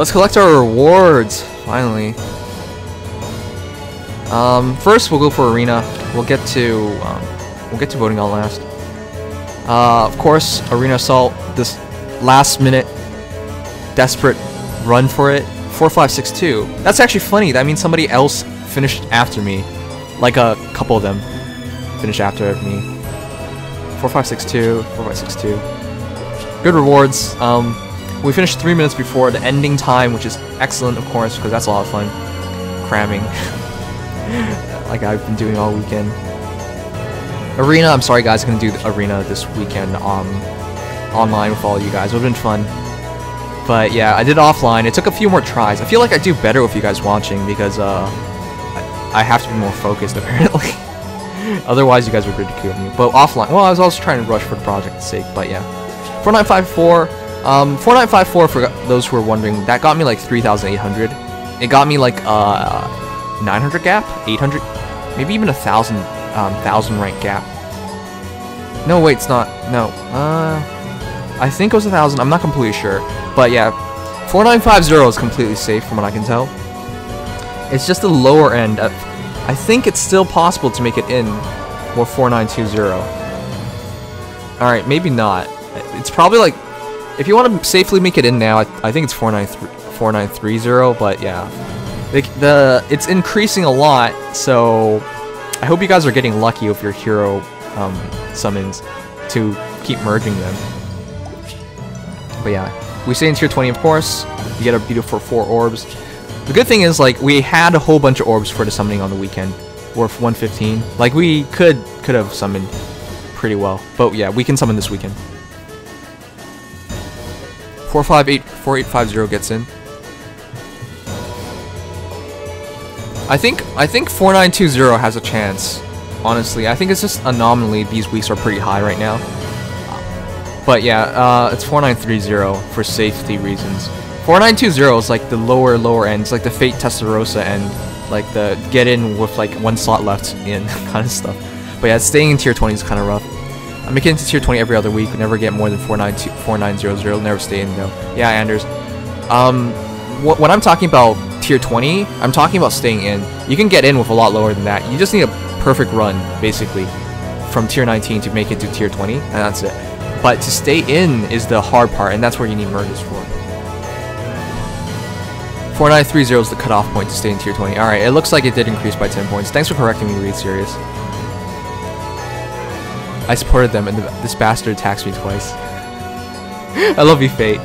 Let's collect our rewards, finally. First we'll go for arena. We'll get to voting on last. Of course, arena assault. This last minute, desperate run for it. 4562. That's actually funny. That means somebody else finished after me. Like a couple of them finished after me. 4562. 4562. Good rewards. We finished 3 minutes before the ending time, which is excellent, of course, because that's a lot of fun. Cramming. Like I've been doing all weekend. Arena, I'm sorry guys, I'm gonna do the arena this weekend online with all of you guys. It would've been fun. But yeah, I did offline. It took a few more tries. I feel like I do better with you guys watching because I have to be more focused apparently. Otherwise you guys would ridicule me. But offline, well, I was also trying to rush for the project's sake, but yeah. 4954, 4954 for those who are wondering, that got me like 3,800. It got me like 900 gap, 800, maybe even 1,000 rank gap. No, wait, it's not. No, I think it was 1,000. I'm not completely sure, but yeah, 4950 is completely safe from what I can tell. It's just the lower end. I think it's still possible to make it in with 4920. All right, maybe not. It's probably like, if you want to safely make it in now, I think it's 4930. But yeah. It's increasing a lot, so I hope you guys are getting lucky with your hero summons to keep merging them. But yeah, we stay in tier 20, of course. You get a beautiful 4 orbs. The good thing is, like, we had a whole bunch of orbs for the summoning on the weekend, worth 115. Like, we could have summoned pretty well, but yeah, we can summon this weekend. 4850 gets in. I think 4920 has a chance. Honestly, I think it's just anomaly. These weeks are pretty high right now. But yeah, it's 4930 for safety reasons. 4920 is like the lower end. It's like the Fate Testarossa end, like the get in with like 1 slot left in kind of stuff. But yeah, staying in tier 20 is kind of rough. I'm making it to tier 20 every other week. We never get more than 4900. Never stay in though. Yeah, Anders. When I'm talking about tier 20, I'm talking about staying in. You can get in with a lot lower than that. You just need a perfect run, basically, from tier 19 to make it to tier 20, and that's it. But to stay in is the hard part, and that's where you need merges for. 4930 is the cutoff point to stay in tier 20. Alright, it looks like it did increase by 10 points. Thanks for correcting me, Reed Serious. I supported them, and this bastard taxed me twice. I love you, Fate.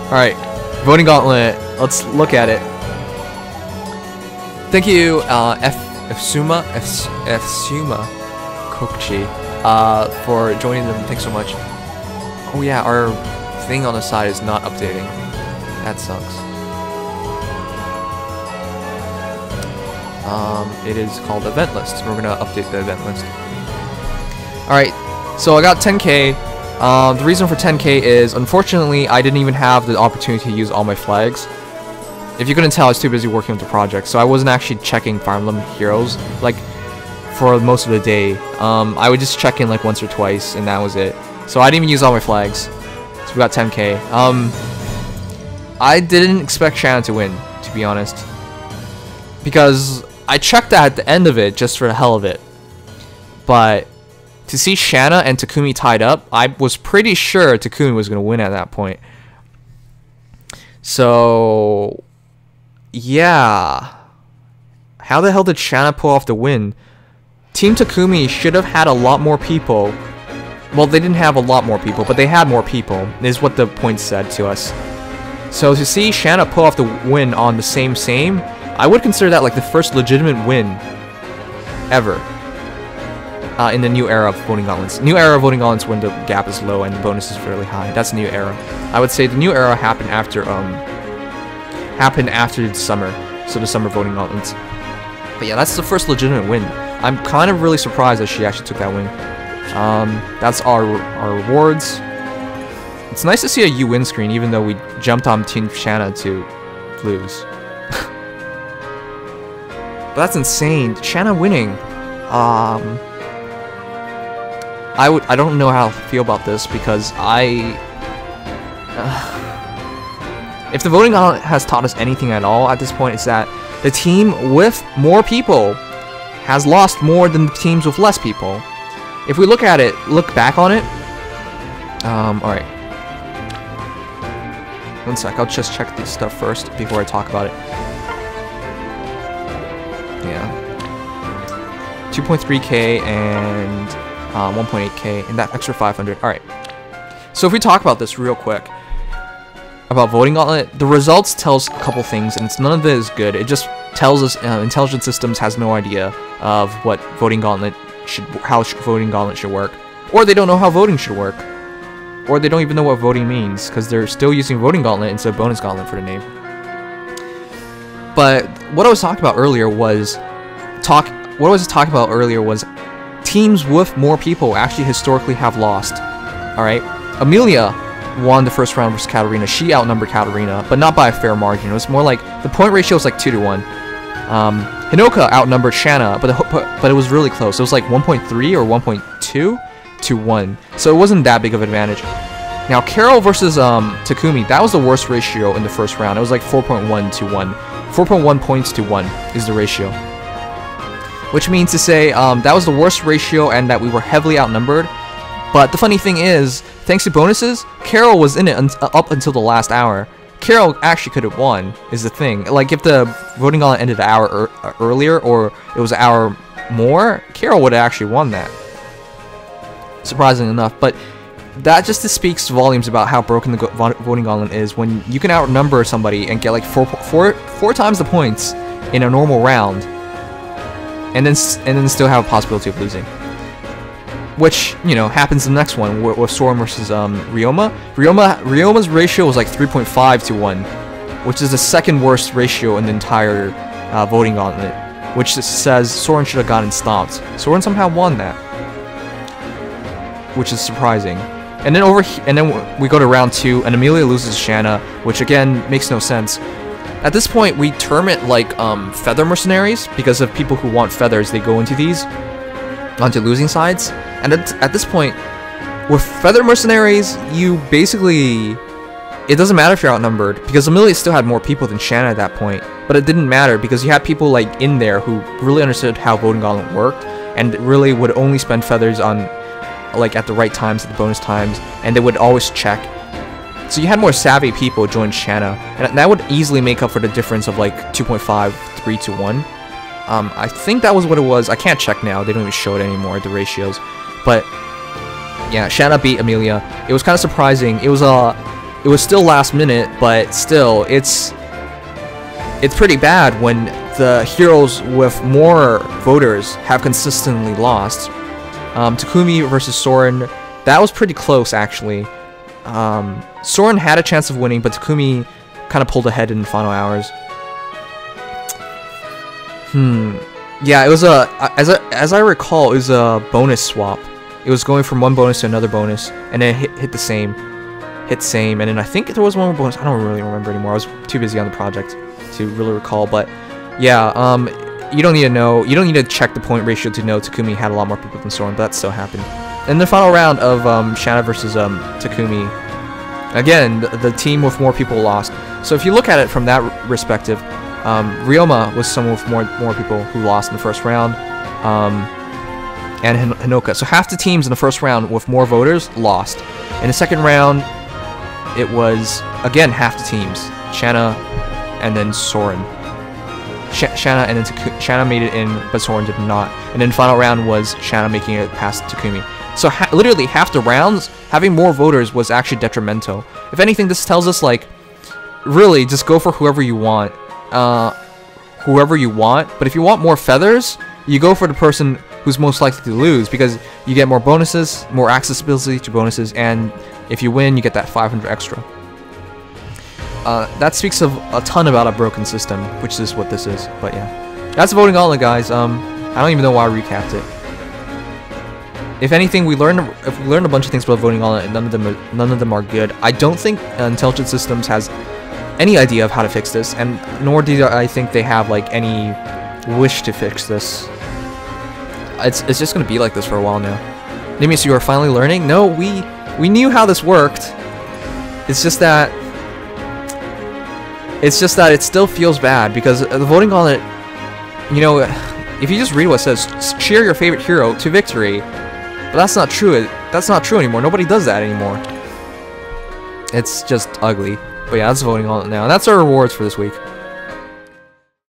Alright. Voting Gauntlet, let's look at it. Thank you, Efsuma Kokchi, for joining them. Thanks so much. Oh yeah, our thing on the side is not updating. That sucks. It is called Event List. We're gonna update the event list. Alright, so I got 10k. The reason for 10k is, unfortunately, I didn't even have the opportunity to use all my flags. If you couldn't tell, I was too busy working with the project, so I wasn't actually checking Fire Emblem Heroes, like, for most of the day. I would just check in, like, once or twice, and that was it. So I didn't even use all my flags. So we got 10k. I didn't expect Shanna to win, to be honest. Because I checked that at the end of it, just for the hell of it. But to see Shanna and Takumi tied up, I was pretty sure Takumi was going to win at that point. So, yeah. How the hell did Shanna pull off the win? Team Takumi should have had a lot more people. Well, they didn't have a lot more people, but they had more people, is what the point said to us. So to see Shanna pull off the win on the same, I would consider that like the first legitimate win ever. In the new era of Voting Gauntlets. New era of Voting Gauntlets when the gap is low and the bonus is fairly high. That's the new era. I would say the new era happened after the summer. So the summer Voting Gauntlets. But yeah, that's the first legitimate win. I'm kind of really surprised that she actually took that win. That's our rewards. It's nice to see a you win screen even though we jumped on Team Shanna to lose. But that's insane. Shanna winning. I don't know how to feel about this because If the voting gauntlet has taught us anything at all at this point, it's that the team with more people has lost more than the teams with less people. If we look back on it, alright. One sec, I'll just check this stuff first before I talk about it. Yeah. 2.3k and 1.8k and that extra 500. Alright. So if we talk about this real quick, about voting gauntlet, the results tells a couple things, and none of it is good. It just tells us Intelligent Systems has no idea of what voting gauntlet how voting gauntlet should work, or they don't know how voting should work, or they don't even know what voting means because they're still using voting gauntlet instead of bonus gauntlet for the name. But what I was talking about earlier was teams with more people actually historically have lost. All right, Amelia won the first round versus Katarina. She outnumbered Katarina, but not by a fair margin. It was more like the point ratio was like 2-1. Hinoka outnumbered Shanna, but it was really close. It was like 1.3 or 1.2 to 1, so it wasn't that big of an advantage. Now Carol versus Takumi, that was the worst ratio in the first round. It was like 4.1 to 1. 4.1 points to 1 is the ratio, which means to say that was the worst ratio and that we were heavily outnumbered. But the funny thing is, thanks to bonuses, Carol was in it up until the last hour. Carol actually could have won, is the thing. Like, if the voting gauntlet ended an hour earlier, or it was an hour more, Carol would have actually won that. Surprisingly enough, but that just speaks volumes about how broken the voting gauntlet is when you can outnumber somebody and get like four times the points in a normal round, and then still have a possibility of losing. Which, you know, happens in the next one with Soren versus Ryoma. Ryoma's ratio was like 3.5 to 1, which is the second worst ratio in the entire voting gauntlet, which says Soren should have gotten stomped. Soren somehow won that, which is surprising. And then we go to round 2, and Amelia loses Shanna, which again makes no sense. At this point, we term it like feather mercenaries, because of people who want feathers, they go into these onto losing sides. And at this point, with feather mercenaries, you basically, it doesn't matter if you're outnumbered, because Amelia still had more people than Shanna at that point, but it didn't matter because you had people like in there who really understood how voting gauntlet worked and really would only spend feathers on like at the right times, at the bonus times, and they would always check. So you had more savvy people join Shanna, and that would easily make up for the difference of like 2.5, 3 to 1. I think that was what it was. I can't check now. They don't even show it anymore, the ratios. But yeah, Shanna beat Amelia. It was kind of surprising. It was still last minute, but still, it's pretty bad when the heroes with more voters have consistently lost. Takumi versus Soren, that was pretty close actually. Soren had a chance of winning, but Takumi kind of pulled ahead in the final hours. Yeah, it was as I recall, it was a bonus swap. It was going from one bonus to another bonus, and then it hit same, and then I think there was one more bonus. I don't really remember anymore. I was too busy on the project to really recall. But yeah, you don't need to know. You don't need to check the point ratio to know Takumi had a lot more people than Soren, but that still happened. In the final round of Shanna versus Takumi, again, the team with more people lost. So if you look at it from that perspective, Ryoma was someone with more people who lost in the first round, and Hinoka. So half the teams in the first round with more voters lost. In the second round, it was again half the teams, Shanna and then Soren. Shanna and then Shanna made it in, but Soren did not. And then the final round was Shanna making it past Takumi. So literally half the rounds, having more voters was actually detrimental. If anything, this tells us like, really, just go for whoever you want. But if you want more feathers, you go for the person who's most likely to lose, because you get more bonuses, more accessibility to bonuses, and if you win, you get that 500 extra. That speaks of a ton about a broken system, which is what this is. But yeah, that's the voting gauntlet, guys. I don't even know why I recapped it. If anything, we learned a bunch of things about voting gauntlet, and none of them are good. I don't think Intelligent Systems has any idea of how to fix this, and nor do I think they have like any wish to fix this. It's just gonna be like this for a while now. Nimius, you are finally learning? No, we knew how this worked. It's just that It's just that it still feels bad because the voting gauntlet, you know, if you just read what it says, cheer your favorite hero to victory. But that's not true. That's not true anymore. Nobody does that anymore. It's just ugly. But yeah, that's voting gauntlet now. And that's our rewards for this week.